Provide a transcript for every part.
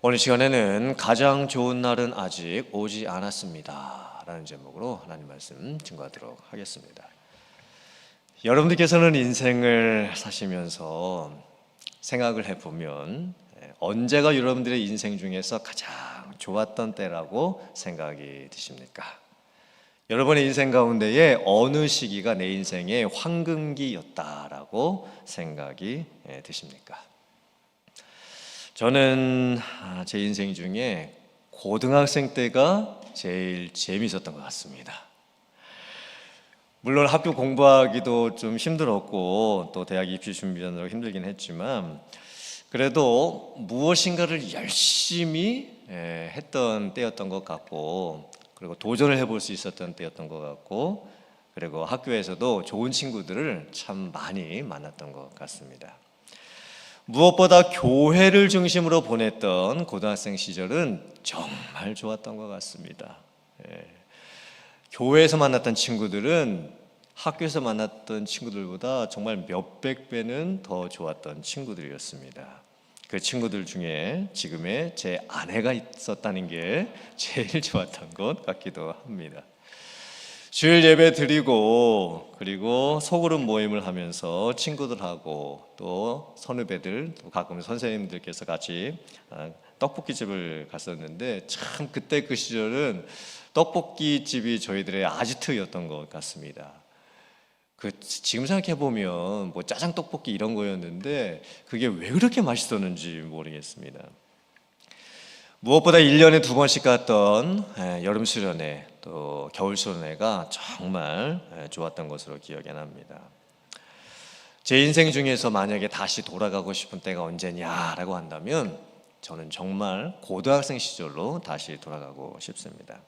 오늘 시간에는 가장 좋은 날은 아직 오지 않았습니다 라는 제목으로 하나님 말씀 증거하도록 하겠습니다. 여러분들께서는 인생을 사시면서 생각을 해보면 언제가 여러분들의 인생 중에서 가장 좋았던 때라고 생각이 드십니까? 여러분의 인생 가운데에 어느 시기가 내 인생의 황금기였다라고 생각이 드십니까? 저는 제 인생 중에 고등학생 때가 제일 재미있었던 것 같습니다. 물론 학교 공부하기도 좀 힘들었고 또 대학 입시 준비하느라 힘들긴 했지만 그래도 무엇인가를 열심히 했던 때였던 것 같고, 그리고 도전을 해볼 수 있었던 때였던 것 같고, 그리고 학교에서도 좋은 친구들을 참 많이 만났던 것 같습니다. 무엇보다 교회를 중심으로 보냈던 고등학생 시절은 정말 좋았던 것 같습니다. 교회에서 만났던 친구들은 학교에서 만났던 친구들보다 정말 몇백 배는 더 좋았던 친구들이었습니다. 그 친구들 중에 지금의 제 아내가 있었다는 게 제일 좋았던 것 같기도 합니다. 주일 예배 드리고 그리고 소그룹 모임을 하면서 친구들하고 또 선후배들, 또 가끔 선생님들께서 같이 떡볶이집을 갔었는데 참 그때 그 시절은 떡볶이집이 저희들의 아지트였던 것 같습니다. 지금 생각해 보면 뭐 짜장 떡볶이 이런 거였는데 그게 왜 그렇게 맛있었는지 모르겠습니다. 무엇보다 1년에 2번씩 갔던 여름 수련회 또 겨울 수련회가 정말 좋았던 것으로 기억이 납니다. 제 인생 중에서 만약에 다시 돌아가고 싶은 때가 언제냐라고 한다면 저는 정말 고등학생 시절로 다시 돌아가고 싶습니다.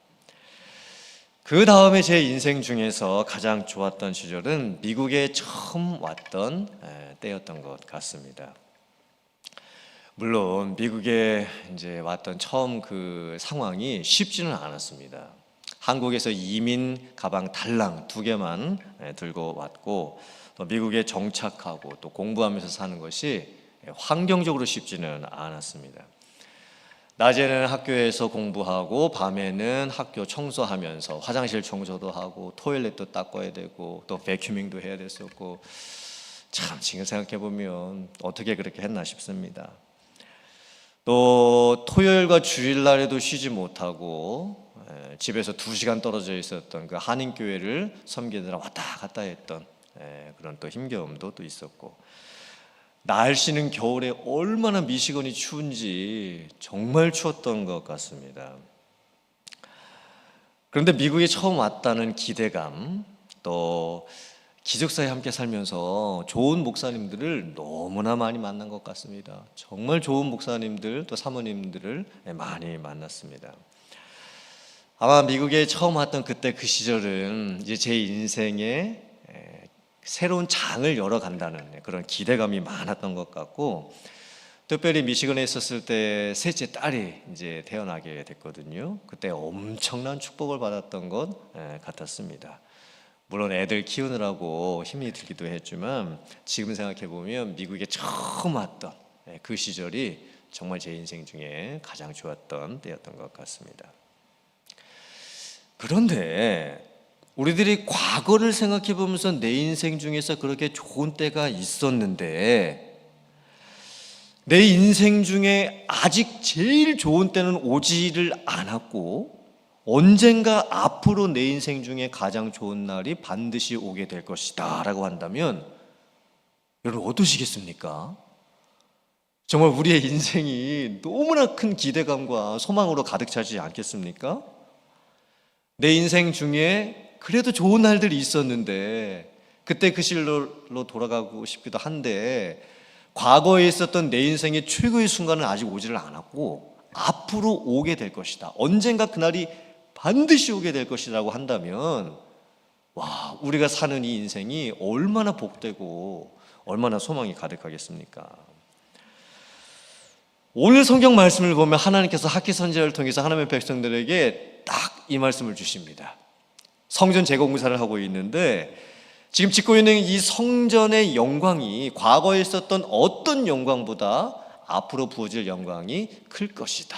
그 다음에 제 인생 중에서 가장 좋았던 시절은 미국에 처음 왔던 때였던 것 같습니다. 물론 미국에 이제 왔던 처음 그 상황이 쉽지는 않았습니다. 한국에서 이민 가방 달랑 2개만 들고 왔고 또 미국에 정착하고 또 공부하면서 사는 것이 환경적으로 쉽지는 않았습니다. 낮에는 학교에서 공부하고 밤에는 학교 청소하면서 화장실 청소도 하고 토일렛도 닦아야 되고 또 베큐밍도 해야 됐었고 참 지금 생각해 보면 어떻게 그렇게 했나 싶습니다. 또 토요일과 주일날에도 쉬지 못하고 집에서 2시간 떨어져 있었던 그 한인교회를 섬기느라 왔다 갔다 했던 그런 또 힘겨움도 또 있었고, 날씨는 겨울에 얼마나 미시건이 추운지 정말 추웠던 것 같습니다. 그런데 미국에 처음 왔다는 기대감, 또 기숙사에 함께 살면서 좋은 목사님들을 너무나 많이 만난 것 같습니다. 정말 좋은 목사님들 또 사모님들을 많이 만났습니다. 아마 미국에 처음 왔던 그때 그 시절은 이제 제 인생에 새로운 장을 열어간다는 그런 기대감이 많았던 것 같고, 특별히 미시건에 있었을 때 셋째 딸이 이제 태어나게 됐거든요. 그때 엄청난 축복을 받았던 것 같았습니다. 물론 애들 키우느라고 힘이 들기도 했지만 지금 생각해 보면 미국에 처음 왔던 그 시절이 정말 제 인생 중에 가장 좋았던 때였던 것 같습니다. 그런데 우리들이 과거를 생각해 보면서 내 인생 중에서 그렇게 좋은 때가 있었는데 내 인생 중에 아직 제일 좋은 때는 오지를 않았고 언젠가 앞으로 내 인생 중에 가장 좋은 날이 반드시 오게 될 것이다 라고 한다면 여러분 어떠시겠습니까? 정말 우리의 인생이 너무나 큰 기대감과 소망으로 가득 차지 않겠습니까? 내 인생 중에 그래도 좋은 날들이 있었는데 그때 그 시절로 돌아가고 싶기도 한데 과거에 있었던 내 인생의 최고의 순간은 아직 오지를 않았고 앞으로 오게 될 것이다, 언젠가 그날이 반드시 오게 될 것이라고 한다면 와, 우리가 사는 이 인생이 얼마나 복되고 얼마나 소망이 가득하겠습니까? 오늘 성경 말씀을 보면 하나님께서 학기 선지자를 통해서 하나님의 백성들에게 딱 이 말씀을 주십니다. 성전 재건공사를 하고 있는데 지금 짓고 있는 이 성전의 영광이 과거에 있었던 어떤 영광보다 앞으로 부어질 영광이 클 것이다.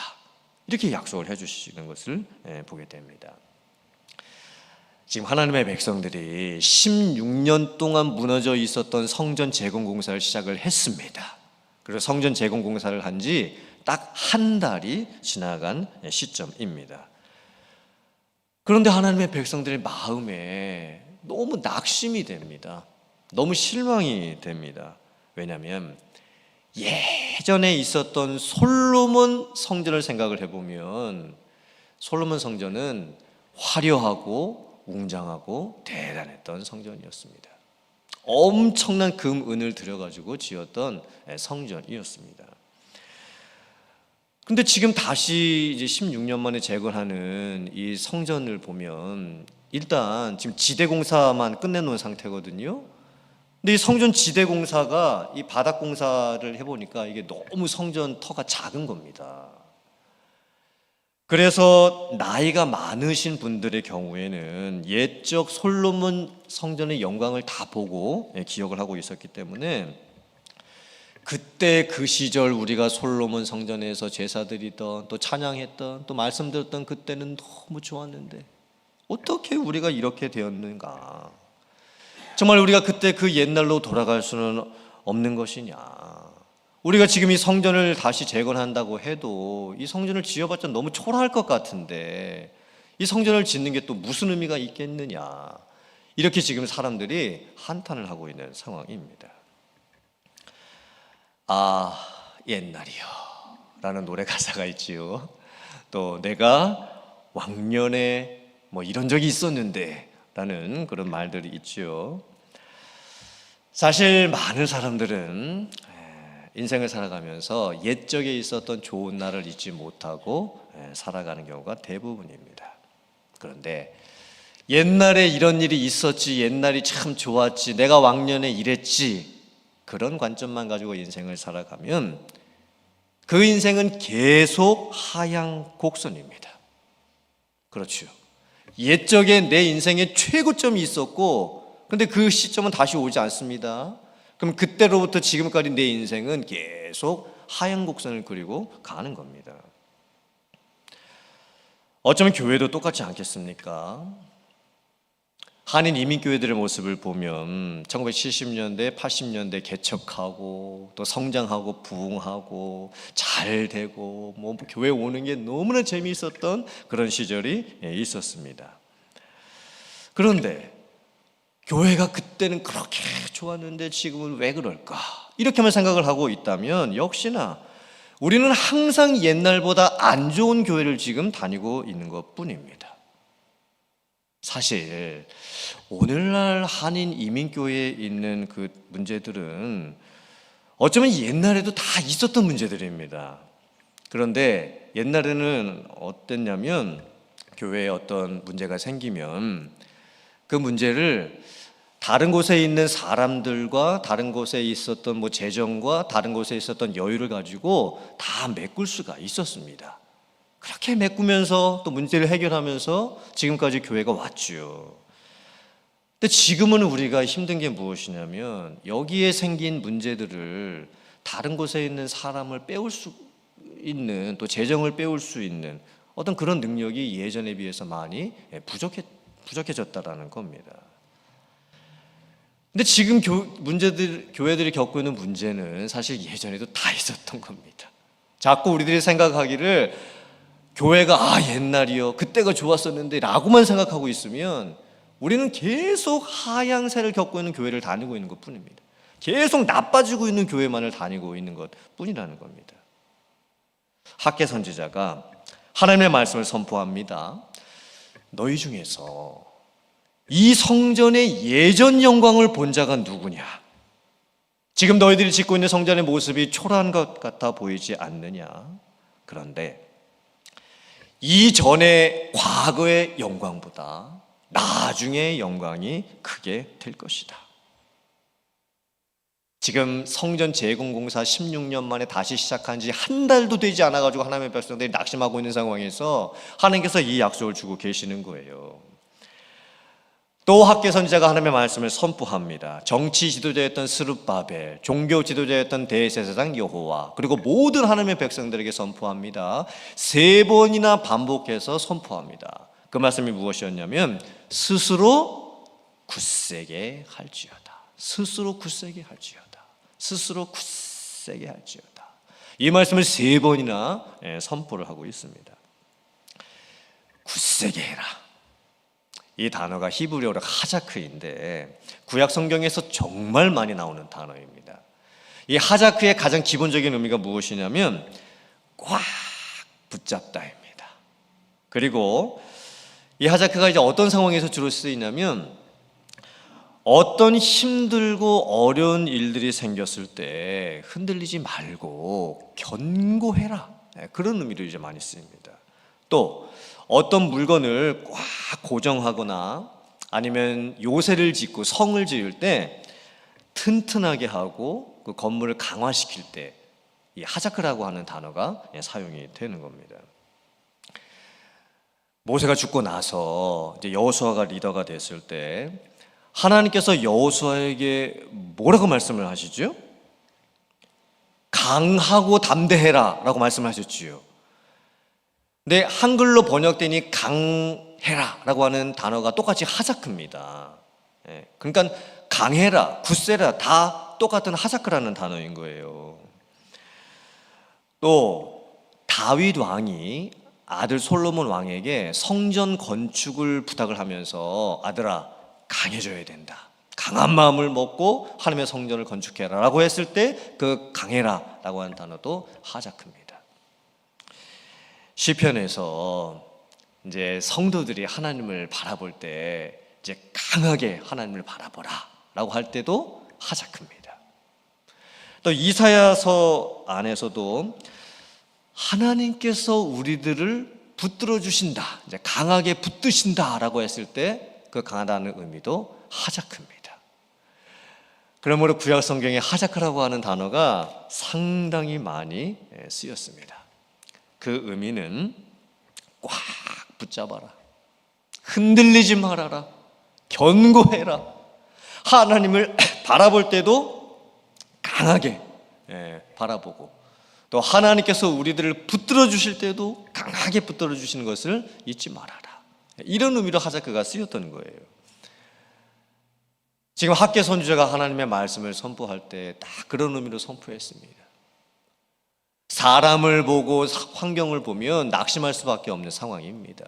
이렇게 약속을 해주시는 것을 보게 됩니다. 지금 하나님의 백성들이 16년 동안 무너져 있었던 성전 재건 공사를 시작을 했습니다. 그리고 성전 재건 공사를 한 지 딱 한 달이 지나간 시점입니다. 그런데 하나님의 백성들의 마음에 너무 낙심이 됩니다. 너무 실망이 됩니다. 왜냐하면 예전에 있었던 솔로몬 성전을 생각을 해보면 솔로몬 성전은 화려하고 웅장하고 대단했던 성전이었습니다. 엄청난 금, 은을 들여가지고 지었던 성전이었습니다. 근데 지금 다시 이제 16년 만에 재건하는 이 성전을 보면 일단 지금 지대 공사만 끝내놓은 상태거든요. 근데 이 성전 지대 공사가 이 바닥 공사를 해보니까 이게 너무 성전 터가 작은 겁니다. 그래서 나이가 많으신 분들의 경우에는 옛적 솔로몬 성전의 영광을 다 보고 기억을 하고 있었기 때문에 그때 그 시절 우리가 솔로몬 성전에서 제사드리던 또 찬양했던 또 말씀 들었던 그때는 너무 좋았는데 어떻게 우리가 이렇게 되었는가? 정말 우리가 그때 그 옛날로 돌아갈 수는 없는 것이냐? 우리가 지금 이 성전을 다시 재건한다고 해도 이 성전을 지어봤자 너무 초라할 것 같은데 이 성전을 짓는 게 또 무슨 의미가 있겠느냐? 이렇게 지금 사람들이 한탄을 하고 있는 상황입니다. 아, 옛날이요 라는 노래 가사가 있지요. 또 내가 왕년에 뭐 이런 적이 있었는데 라는 그런 말들이 있지요. 사실 많은 사람들은 인생을 살아가면서 옛적에 있었던 좋은 날을 잊지 못하고 살아가는 경우가 대부분입니다. 그런데 옛날에 이런 일이 있었지, 옛날이 참 좋았지, 내가 왕년에 이랬지, 그런 관점만 가지고 인생을 살아가면 그 인생은 계속 하향 곡선입니다. 그렇죠. 옛적에 내 인생에 최고점이 있었고 근데 그 시점은 다시 오지 않습니다. 그럼 그때로부터 지금까지 내 인생은 계속 하향 곡선을 그리고 가는 겁니다. 어쩌면 교회도 똑같지 않겠습니까? 한인 이민교회들의 모습을 보면 1970년대, 80년대 개척하고 또 성장하고 부흥하고 잘 되고 뭐 교회 오는 게 너무나 재미있었던 그런 시절이 있었습니다. 그런데 교회가 그때는 그렇게 좋았는데 지금은 왜 그럴까? 이렇게만 생각을 하고 있다면 역시나 우리는 항상 옛날보다 안 좋은 교회를 지금 다니고 있는 것뿐입니다. 사실 오늘날 한인 이민교회에 있는 그 문제들은 어쩌면 옛날에도 다 있었던 문제들입니다. 그런데 옛날에는 어땠냐면 교회에 어떤 문제가 생기면 그 문제를 다른 곳에 있는 사람들과 다른 곳에 있었던 뭐 재정과 다른 곳에 있었던 여유를 가지고 다 메꿀 수가 있었습니다. 그렇게 메꾸면서 또 문제를 해결하면서 지금까지 교회가 왔죠. 근데 지금은 우리가 힘든 게 무엇이냐면 여기에 생긴 문제들을 다른 곳에 있는 사람을 빼올 수 있는 또 재정을 빼올 수 있는 어떤 그런 능력이 예전에 비해서 많이 부족해졌다라는 겁니다. 근데 지금 교회들이 겪고 있는 문제는 사실 예전에도 다 있었던 겁니다. 자꾸 우리들이 생각하기를 교회가 옛날이요 그때가 좋았었는데 라고만 생각하고 있으면 우리는 계속 하향세를 겪고 있는 교회를 다니고 있는 것 뿐입니다. 계속 나빠지고 있는 교회만을 다니고 있는 것 뿐이라는 겁니다. 학개 선지자가 하나님의 말씀을 선포합니다. 너희 중에서 이 성전의 예전 영광을 본 자가 누구냐? 지금 너희들이 짓고 있는 성전의 모습이 초라한 것 같아 보이지 않느냐? 그런데 이전의 과거의 영광보다 나중의 영광이 크게 될 것이다. 지금 성전 재건공사 16년 만에 다시 시작한 지 한 달도 되지 않아가지고 하나님의 백성들이 낙심하고 있는 상황에서 하나님께서 이 약속을 주고 계시는 거예요. 또 학개 선지자가 하나님의 말씀을 선포합니다. 정치 지도자였던 스룹바벨, 종교 지도자였던 대제사장 여호와, 그리고 모든 하나님의 백성들에게 선포합니다. 3번이나 반복해서 선포합니다. 그 말씀이 무엇이었냐면 스스로 굳세게 할지어다. 스스로 굳세게 할지어다. 스스로 굳세게 할지어다. 이 말씀을 3번이나 선포를 하고 있습니다. 굳세게 해라. 이 단어가 히브리어로 하자크인데 구약 성경에서 정말 많이 나오는 단어입니다. 이 하자크의 가장 기본적인 의미가 무엇이냐면 꽉 붙잡다입니다. 그리고 이 하자크가 이제 어떤 상황에서 주로 쓰이냐면 어떤 힘들고 어려운 일들이 생겼을 때 흔들리지 말고 견고해라. 그런 의미로 이제 많이 쓰입니다. 또 어떤 물건을 꽉 고정하거나 아니면 요새를 짓고 성을 지을 때 튼튼하게 하고 그 건물을 강화시킬 때 이 하자크라고 하는 단어가 사용이 되는 겁니다. 모세가 죽고 나서 이제 여호수아가 리더가 됐을 때 하나님께서 여호수아에게 뭐라고 말씀을 하시죠? 강하고 담대해라라고 말씀하셨지요. 근데 한글로 번역되니 강해라라고 하는 단어가 똑같이 하자크입니다. 그러니까 강해라, 굳세라 다 똑같은 하자크라는 단어인 거예요. 또 다윗 왕이 아들 솔로몬 왕에게 성전 건축을 부탁을 하면서 아들아 강해져야 된다. 강한 마음을 먹고 하나님의 성전을 건축해라 라고 했을 때 그 강해라 라고 하는 단어도 하자크입니다. 시편에서 이제 성도들이 하나님을 바라볼 때 이제 강하게 하나님을 바라보라 라고 할 때도 하자크입니다. 또 이사야서 안에서도 하나님께서 우리들을 붙들어 주신다, 이제 강하게 붙드신다라고 했을 때 그 강하다는 의미도 하자크입니다. 그러므로 구약 성경에 하자크라고 하는 단어가 상당히 많이 쓰였습니다. 그 의미는 꽉 붙잡아라, 흔들리지 말아라, 견고해라, 하나님을 바라볼 때도 강하게 바라보고 또 하나님께서 우리들을 붙들어 주실 때도 강하게 붙들어 주시는 것을 잊지 말아라. 이런 의미로 하자크가 쓰였던 거예요. 지금 학개 선지자가 하나님의 말씀을 선포할 때 딱 그런 의미로 선포했습니다. 사람을 보고 환경을 보면 낙심할 수밖에 없는 상황입니다.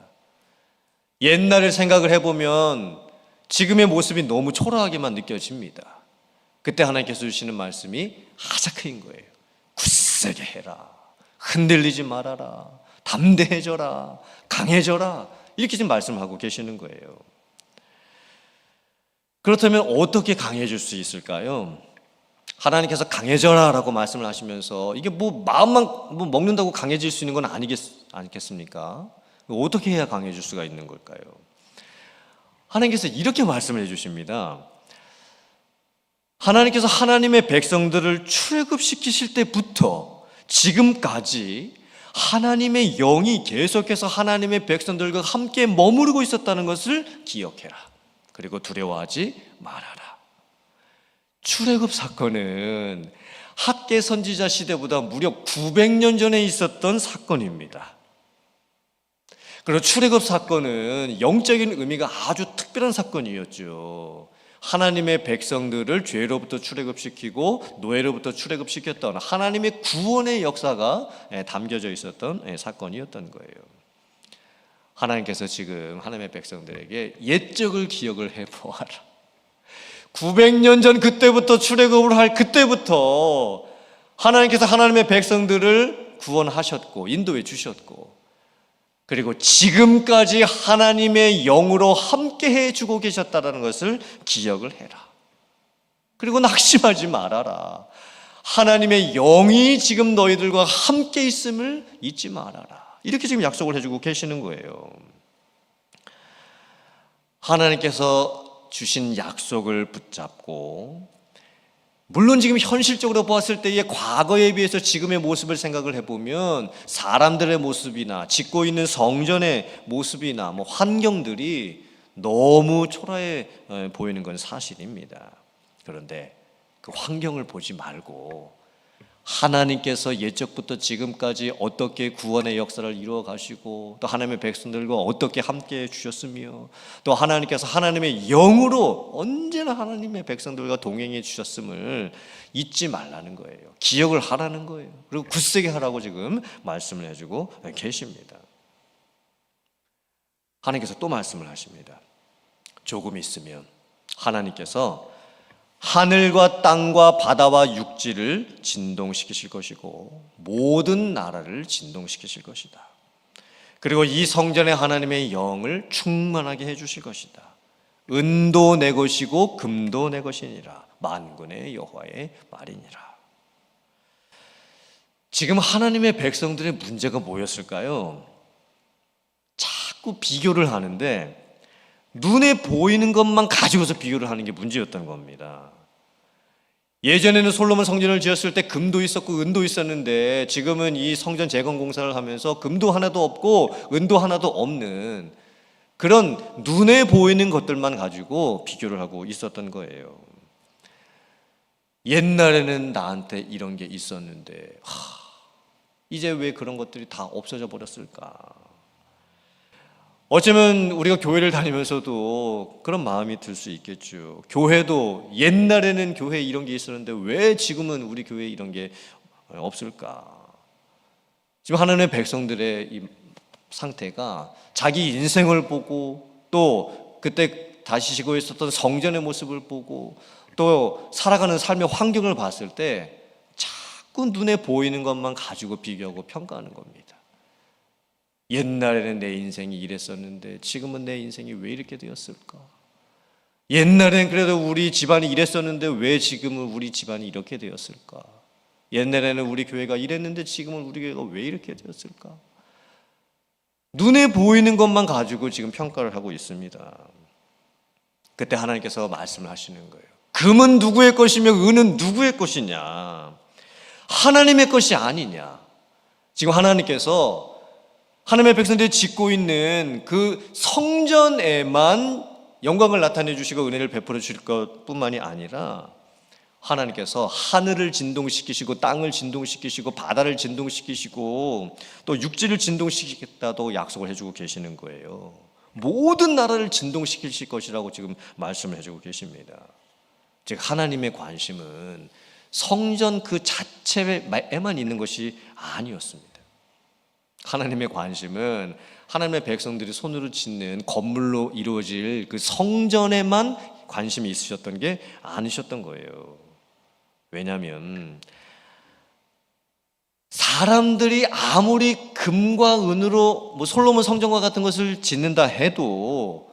옛날을 생각을 해보면 지금의 모습이 너무 초라하게만 느껴집니다. 그때 하나님께서 주시는 말씀이 하자크인 거예요. 굳세게 해라, 흔들리지 말아라, 담대해져라, 강해져라, 이렇게 지금 말씀하고 계시는 거예요. 그렇다면 어떻게 강해질 수 있을까요? 하나님께서 강해져라 라고 말씀을 하시면서 이게 뭐 마음만 뭐 먹는다고 강해질 수 있는 건 아니겠습니까? 어떻게 해야 강해질 수가 있는 걸까요? 하나님께서 이렇게 말씀을 해주십니다. 하나님께서 하나님의 백성들을 출애굽시키실 때부터 지금까지 하나님의 영이 계속해서 하나님의 백성들과 함께 머무르고 있었다는 것을 기억해라. 그리고 두려워하지 말아라. 출애굽 사건은 학개 선지자 시대보다 무려 900년 전에 있었던 사건입니다. 그리고 출애굽 사건은 영적인 의미가 아주 특별한 사건이었죠. 하나님의 백성들을 죄로부터 출애굽시키고 노예로부터 출애굽시켰던 하나님의 구원의 역사가 담겨져 있었던 사건이었던 거예요. 하나님께서 지금 하나님의 백성들에게 옛적을 기억을 해보아라. 900년 전 그때부터 출애굽을 할 그때부터 하나님께서 하나님의 백성들을 구원하셨고 인도해 주셨고 그리고 지금까지 하나님의 영으로 함께 해주고 계셨다는 것을 기억을 해라. 그리고 낙심하지 말아라. 하나님의 영이 지금 너희들과 함께 있음을 잊지 말아라. 이렇게 지금 약속을 해주고 계시는 거예요. 하나님께서 주신 약속을 붙잡고 물론 지금 현실적으로 보았을 때의 과거에 비해서 지금의 모습을 생각을 해보면 사람들의 모습이나 짓고 있는 성전의 모습이나 환경들이 너무 초라해 보이는 건 사실입니다. 그런데 그 환경을 보지 말고 하나님께서 옛적부터 지금까지 어떻게 구원의 역사를 이루어 가시고 또 하나님의 백성들과 어떻게 함께 해 주셨으며 또 하나님께서 하나님의 영으로 언제나 하나님의 백성들과 동행해 주셨음을 잊지 말라는 거예요. 기억을 하라는 거예요. 그리고 굳세게 하라고 지금 말씀을 해주고 계십니다. 하나님께서 또 말씀을 하십니다. 조금 있으면 하나님께서 하늘과 땅과 바다와 육지를 진동시키실 것이고 모든 나라를 진동시키실 것이다. 그리고 이 성전에 하나님의 영을 충만하게 해주실 것이다. 은도 내 것이고 금도 내 것이니라. 만군의 여호와의 말이니라. 지금 하나님의 백성들의 문제가 뭐였을까요? 자꾸 비교를 하는데 눈에 보이는 것만 가지고서 비교를 하는 게 문제였던 겁니다. 예전에는 솔로몬 성전을 지었을 때 금도 있었고 은도 있었는데 지금은 이 성전 재건 공사를 하면서 금도 하나도 없고 은도 하나도 없는 그런 눈에 보이는 것들만 가지고 비교를 하고 있었던 거예요. 옛날에는 나한테 이런 게 있었는데 이제 왜 그런 것들이 다 없어져 버렸을까? 어쩌면 우리가 교회를 다니면서도 그런 마음이 들 수 있겠죠. 교회도 옛날에는 교회에 이런 게 있었는데 왜 지금은 우리 교회에 이런 게 없을까? 지금 하나님의 백성들의 이 상태가 자기 인생을 보고 또 그때 다시시고 있었던 성전의 모습을 보고 또 살아가는 삶의 환경을 봤을 때 자꾸 눈에 보이는 것만 가지고 비교하고 평가하는 겁니다. 옛날에는 내 인생이 이랬었는데 지금은 내 인생이 왜 이렇게 되었을까? 옛날엔 그래도 우리 집안이 이랬었는데 왜 지금은 우리 집안이 이렇게 되었을까? 옛날에는 우리 교회가 이랬는데 지금은 우리 교회가 왜 이렇게 되었을까? 눈에 보이는 것만 가지고 지금 평가를 하고 있습니다. 그때 하나님께서 말씀을 하시는 거예요. 금은 누구의 것이며 은은 누구의 것이냐? 하나님의 것이 아니냐? 지금 하나님께서 하나님의 백성들이 짓고 있는 그 성전에만 영광을 나타내 주시고 은혜를 베풀어 주실 것뿐만이 아니라 하나님께서 하늘을 진동시키시고 땅을 진동시키시고 바다를 진동시키시고 또 육지를 진동시키겠다고 약속을 해주고 계시는 거예요. 모든 나라를 진동시키실 것이라고 지금 말씀을 해주고 계십니다. 즉 하나님의 관심은 성전 그 자체에만 있는 것이 아니었습니다. 하나님의 관심은 하나님의 백성들이 손으로 짓는 건물로 이루어질 그 성전에만 관심이 있으셨던 게 아니셨던 거예요. 왜냐하면 사람들이 아무리 금과 은으로 솔로몬 성전과 같은 것을 짓는다 해도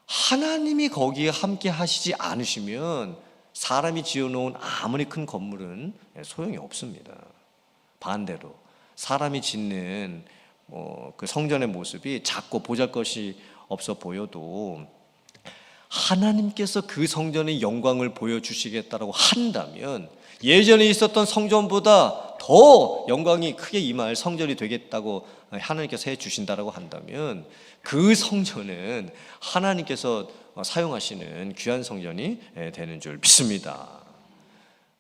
하나님이 거기에 함께 하시지 않으시면 사람이 지어놓은 아무리 큰 건물은 소용이 없습니다. 반대로 사람이 짓는 그 성전의 모습이 작고 보잘것이 없어 보여도 하나님께서 그 성전의 영광을 보여주시겠다라고 한다면 예전에 있었던 성전보다 더 영광이 크게 임할 성전이 되겠다고 하나님께서 해주신다라고 한다면 그 성전은 하나님께서 사용하시는 귀한 성전이 되는 줄 믿습니다.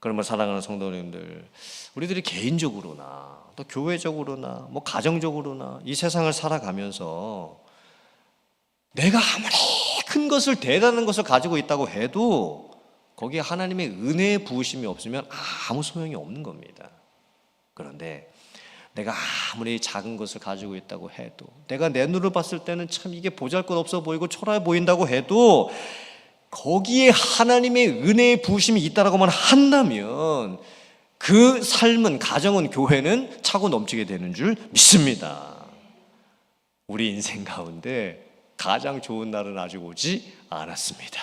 그러면 사랑하는 성도님들, 우리들이 개인적으로나 또 교회적으로나 뭐 가정적으로나 이 세상을 살아가면서 내가 아무리 큰 것을 대단한 것을 가지고 있다고 해도 거기에 하나님의 은혜의 부으심이 없으면 아무 소용이 없는 겁니다. 그런데 내가 아무리 작은 것을 가지고 있다고 해도 내가 내 눈으로 봤을 때는 참 이게 보잘것없어 보이고 초라해 보인다고 해도 거기에 하나님의 은혜의 부으심이 있다라고만 한다면 그 삶은, 가정은, 교회는 차고 넘치게 되는 줄 믿습니다. 우리 인생 가운데 가장 좋은 날은 아직 오지 않았습니다.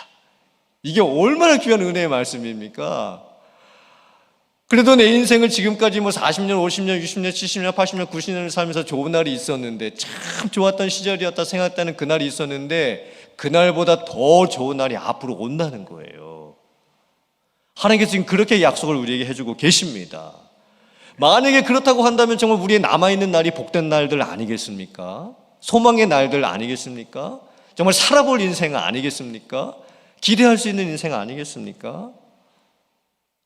이게 얼마나 귀한 은혜의 말씀입니까? 그래도 내 인생을 지금까지 40년, 50년, 60년, 70년, 80년, 90년을 살면서 좋은 날이 있었는데 참 좋았던 시절이었다 생각했다는 그날이 있었는데 그날보다 더 좋은 날이 앞으로 온다는 거예요. 하나님께서 지금 그렇게 약속을 우리에게 해주고 계십니다. 만약에 그렇다고 한다면 정말 우리의 남아있는 날이 복된 날들 아니겠습니까? 소망의 날들 아니겠습니까? 정말 살아볼 인생 아니겠습니까? 기대할 수 있는 인생 아니겠습니까?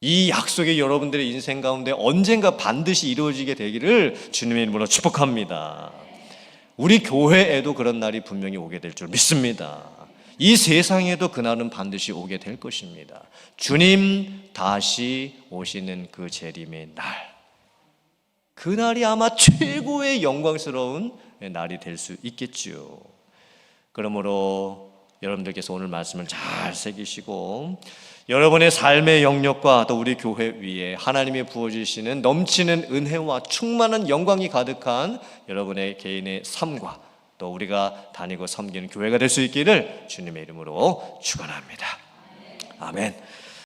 이 약속이 여러분들의 인생 가운데 언젠가 반드시 이루어지게 되기를 주님의 이름으로 축복합니다. 우리 교회에도 그런 날이 분명히 오게 될 줄 믿습니다. 이 세상에도 그날은 반드시 오게 될 것입니다. 주님 다시 오시는 그 재림의 날, 그날이 아마 최고의 영광스러운 날이 될 수 있겠지요. 그러므로 여러분들께서 오늘 말씀을 잘 새기시고 여러분의 삶의 영역과 또 우리 교회 위에 하나님이 부어주시는 넘치는 은혜와 충만한 영광이 가득한 여러분의 개인의 삶과 또 우리가 다니고 섬기는 교회가 될 수 있기를 주님의 이름으로 축원합니다. 아멘.